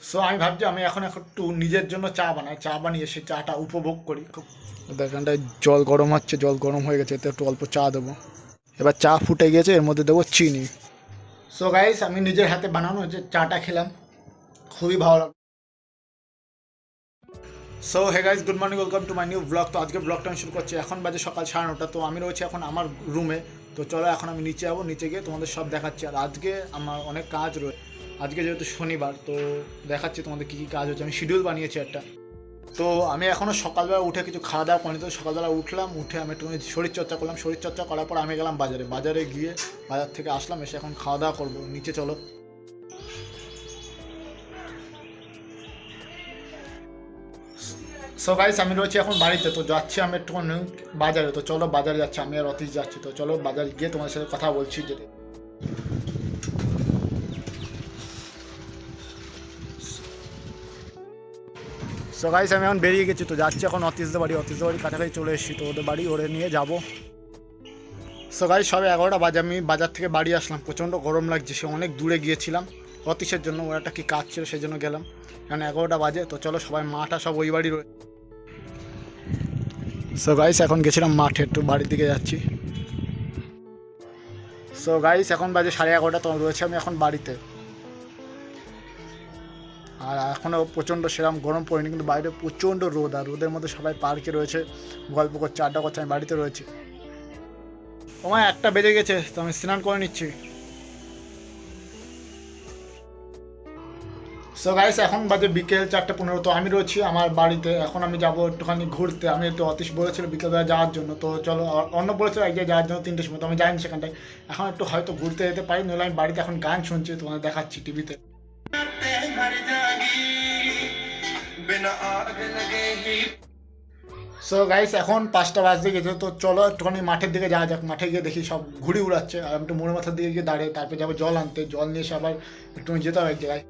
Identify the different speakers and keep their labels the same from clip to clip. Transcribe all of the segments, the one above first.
Speaker 1: So আমি ভাবছি আমি এখন একটু নিজের জন্য চা বানাই, চা বানিয়ে সেই চাটা উপভোগ করি খুব। এখানটায় জল গরম হচ্ছে, জল গরম হয়ে গেছে, এতে একটু অল্প চা দেবো। এবার চা ফুটে গিয়েছে, এর মধ্যে দেবো চিনি। সো গাইস, আমি নিজের হাতে বানানো যে চাটা খেলাম, খুবই ভালো লাগলো। So hey guys, good morning, welcome to my new vlog. তো আজকে ব্লগটা আমি শুরু করছি, এখন বাজে সকাল 9:30। তো আমি রয়েছি এখন আমার রুমে। তো চলো এখন আমি নিচে যাবো, নিচে গিয়ে তোমাদের সব দেখাচ্ছি। আর আজকে আমার অনেক কাজ রয়েছে, আজকে যেহেতু শনিবার, তো দেখাচ্ছি তোমাদের কী কী কাজ হচ্ছে। আমি শিডিউল বানিয়েছি একটা। তো আমি এখনও সকালবেলা উঠে কিছু খাওয়া দাওয়া করিনি। তো সকালবেলা উঠলাম, উঠে আমি একটু শরীরচর্চা করলাম। শরীরচর্চা করার পর আমি গেলাম বাজারে, বাজারে গিয়ে বাজার থেকে আসলাম, এসে এখন খাওয়া দাওয়া করবো। নিচে চলো। সো গাইস, আমি রয়েছি এখন বাড়িতে। তো যাচ্ছি আমি একটুখানি বাজারে। তো চলো বাজারে যাচ্ছি, আমি আর অতীশ যাচ্ছি। তো চলো বাজারে গিয়ে তোমাদের সাথে কথা বলছি যদি। সো গাইস, আমি এখন বেরিয়ে গেছি। তো যাচ্ছি এখন অতীশদের বাড়ি। অতীশদের বাড়ি কাছাকাছি চলে এসেছি। তো ওদের বাড়ি ওরে নিয়ে যাবো। সো গাইস, সবে 11টা বাজে। আমি বাজার থেকে বাড়ি আসলাম, প্রচণ্ড গরম লাগছে। সে অনেক দূরে গিয়েছিলাম অতীশের জন্য, ওর একটা কি কাজ ছিল সেই জন্য গেলাম। এখন 11টা বাজে। তো চলো, সবাই মাঠা সব ওই বাড়ি রয়েছে। সো গাইস, এখন গেছিলাম মাঠে, একটু বাড়ির দিকে যাচ্ছি। সো গাইস, এখন বাজে 11:30। তো রয়েছে আমি এখন বাড়িতে। আর এখনও প্রচণ্ড সেরকম গরম পড়েনি, কিন্তু বাইরে প্রচণ্ড রোদ। আর রোদের মধ্যে সবাই পার্কে রয়েছে, গল্প করছে, আড্ডা করছে। আমি বাড়িতে রয়েছি। তোমার 1টা বেজে গেছে, তো আমি স্নান করে নিচ্ছি। সো গাইস, এখন বাজে বিকেল 4:15। তো আমি রয়েছি আমার বাড়িতে। এখন আমি যাবো একটুখানি ঘুরতে। আমি একটু অতীশ বলেছিল বিকেলবেলা যাওয়ার জন্য। তো চলো, অন্য বলেছিল এক জায়গায় যাওয়ার জন্য 3টের সময়। তো আমি যাইনি সেখানটায়। এখন একটু হয়তো ঘুরতে যেতে পারি, নইলে আমি বাড়িতে এখন গান শুনছি, তোমাদের দেখাচ্ছি টিভিতে। সো গাইস, এখন 5টা বাজতে গেছে। তো চলো একটুখানি মাঠের দিকে যাওয়া যাক। মাঠে গিয়ে দেখি সব ঘুড়ি উড়াচ্ছে। আর আমি একটু মোড়ের মাথার দিকে গিয়ে দাঁড়িয়ে, তারপরে যাবো জল আনতে। জল নিয়ে এসে আবার একটু যেতে হবে এক জায়গায়।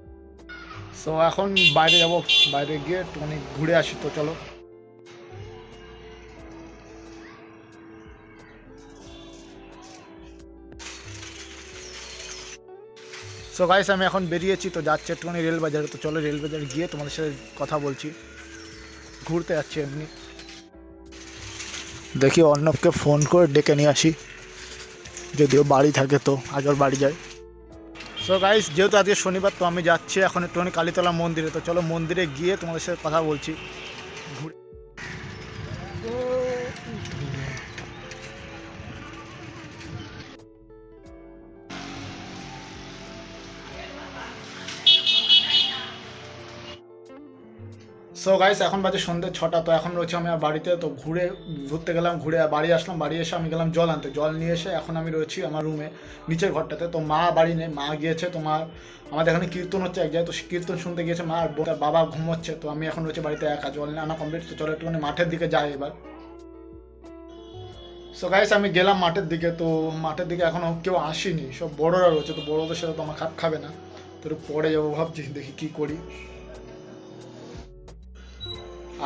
Speaker 1: সো এখন বাইরে যাব, বাইরে গিয়ে একটুখানি ঘুরে আসি। তো চলো। সো গাইস, আমি এখন বেরিয়েছি। তো যাচ্ছি একটুখানি রেল বাজারে। তো চলো রেল বাজারে গিয়ে তোমাদের সাথে কথা বলছি। ঘুরতে যাচ্ছি এমনি। দেখি অর্ণবকে ফোন করে ডেকে নিয়ে আসি, যদিও বাড়ি থাকে তো আগে ওর বাড়ি যায়। সো গাইস, যেহেতু আজকে শনিবার, তো আমি যাচ্ছি এখন একটুখানি কালীতলা মন্দিরে। তো চলো মন্দিরে গিয়ে তোমাদের সাথে কথা বলছি ঘুরে। সো গাইস, এখন বাজে সন্ধ্যে 6টা। তো এখন রয়েছে আমি আমার বাড়িতে। তো ঘুরতে গেলাম, ঘুরে বাড়ি আসলাম। বাড়ি এসে আমি গেলাম জল আনতে। জল নিয়ে এসে এখন আমি রয়েছি আমার রুমে, নিচের ঘরটাতে। তো মা বাড়ি নেই, মা গিয়েছে তোমার, আমাদের এখানে কীর্তন হচ্ছে এক জায়গায়। তো কীর্তন শুনতে গিয়েছে মা, আর তার বাবা ঘুমোচ্ছে। তো আমি এখন রয়েছে বাড়িতে একা। জল নিয়ে আনা কমপ্লিট। তো চলো একটুখানি মাঠের দিকে যাই এবার। সো গাইস, আমি গেলাম মাঠের দিকে। তো মাঠের দিকে এখনো কেউ আসেনি, সব বড়রা রয়েছে। তো বড়দের সাথে তো আমার খাপ খাবে না। তো একটু পরে যাবো ভাবছি, দেখি কি করি।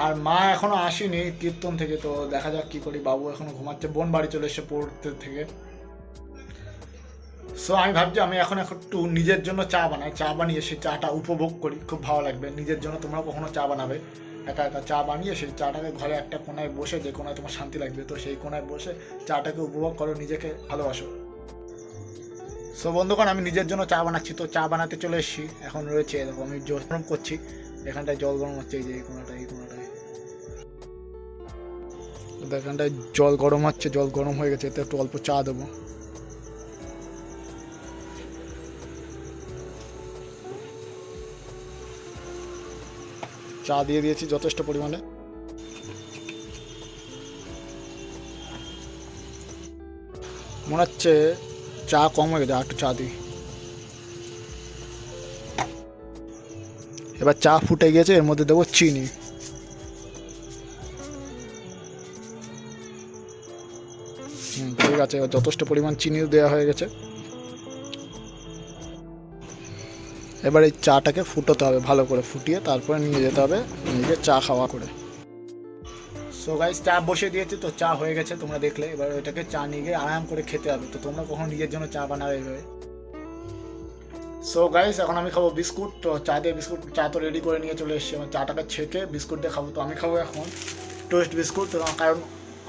Speaker 1: আর মা এখনো আসেনি কীর্তন থেকে। তো দেখা যাক কি করি। বাবু এখনো ঘুমাচ্ছে, বোন বাড়ি চলে এসে পড়তে থেকে। সো আমি ভাবছি আমি এখন একটু নিজের জন্য চা বানাই, চা বানিয়ে সেই চাটা উপভোগ করি, খুব ভালো লাগবে। নিজের জন্য তোমরা কখনো চা বানাবে, একা একা চা বানিয়ে সেই চাটাকে ঘরে একটা কোনায় বসে, যে কোনায় তোমার শান্তি লাগবে, তো সেই কোনায় বসে চাটাকে উপভোগ করো, নিজেকে ভালোবাসো। সো বন্ধুগণ, আমি নিজের জন্য চা বানাচ্ছি। তো চা বানাতে চলে এসেছি। এখন রয়েছে দেখো, আমি জল গরম করছি। এখানটায় জল গরম হচ্ছে, এই যে এই কোনাটায়, এই কোনাটায়। তো এখানটায় জল গরম হচ্ছে, জল গরম হয়ে গেছে, এতে একটু অল্প চা দেবো। চা দিয়ে দিয়েছি যথেষ্ট পরিমাণে। মনে হচ্ছে চা কম হয়ে গেছে, আর একটু চা দিই। এবার চা ফুটে গিয়েছে, এর মধ্যে দেবো চিনি। ঠিক আছে, এবার যথেষ্ট পরিমাণ চিনিও দেওয়া হয়ে গেছে। এবার এই চাটাকে ফুটোতে হবে, ভালো করে ফুটিয়ে তারপরে নিয়ে যেতে হবে নিজে চা খাওয়া করে। সো গাইস, চা বসে দিয়েছি। তো চা হয়ে গেছে, তোমরা দেখলে। এবার এটাকে চা নিয়ে গিয়ে আরাম করে খেতে হবে। তো তোমরা কখনো নিজের জন্য চা বানাবে এভাবে। সো গাইস এখন আমি খাবো বিস্কুট। তো চা দিয়ে বিস্কুট, চা তো রেডি করে নিয়ে চলে এসেছি, আমার চাটাকে ছেঁকে বিস্কুট দিয়ে খাবো। তো আমি খাবো এখন টোস্ট বিস্কুট, কারণ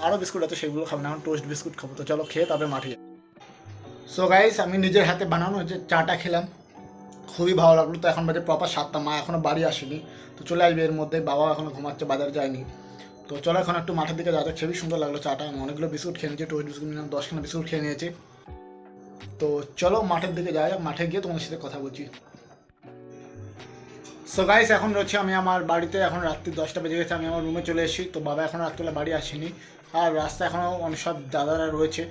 Speaker 1: আরও বিস্কুট আছে সেগুলো খাবো না, এখন টোস্ট বিস্কুট খাবো। তো চলো খেয়ে তারপরে মাঠে যাই। সো গাইস আমি নিজের হাতে বানানো যে চাটা খেলাম, খুবই ভালো লাগলো। তো এখন বাজে প্রপার 7টা, মা এখনও বাড়ি আসেনি, তো চলে আসবে এর মধ্যে। বাবা এখনও ঘুমাচ্ছে, বাজার যায়নি। তো চলো এখন একটু মাঠের দিকে যাওয়া যাক। খুবই সুন্দর লাগলো চাটা, আমি অনেকগুলো বিস্কুট খেয়ে নিয়েছি, টোস্ট বিস্কুট নিলাম 10খানা বিস্কুট খেয়ে নিয়েছি। তো চলো মাঠের দিকে যাওয়া যাক, মাঠে গিয়ে তোমাদের সাথে কথা বলছি। সো গাইস এখন রয়েছে আমি আমার বাড়িতে, এখন রাত্রি 10টা বেজে গেছে, আমি আমার রুমে চলে এসেছি। তো বাবা এখন রাত্রিবেলা বাড়ি আসেনি, আর রাস্তায় এখনও অনেক সব দাদারা রয়েছে,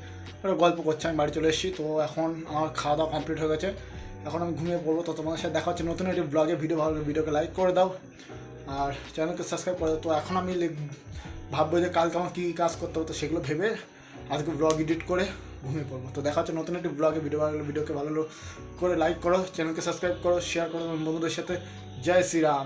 Speaker 1: ওরা গল্প করছে, আমি বাড়ি চলে এসেছি। তো এখন আমার খাওয়া দাওয়া কমপ্লিট হয়ে গেছে, এখন আমি ঘুমিয়ে পড়বো। তো তোমাদের সাথে দেখা হচ্ছে নতুন একটি ব্লগে। ভিডিও ভালো লাগলে ভিডিওকে লাইক করে দাও আর চ্যানেলকে সাবস্ক্রাইব করে দাও। তো এখন আমি ভাববো যে কালকে আমার কী কী কাজ করতে হতো সেগুলো ভেবে আজকে ব্লগ এডিট করে ঘুমিয়ে পড়বো। তো দেখা হচ্ছে নতুন একটি ব্লগে। ভিডিও ভালো লাগলে ভিডিওকে ভালো করে লাইক করো, চ্যানেলকে সাবস্ক্রাইব করো, শেয়ার করো বন্ধুদের সাথে। জয় শ্রীরাম।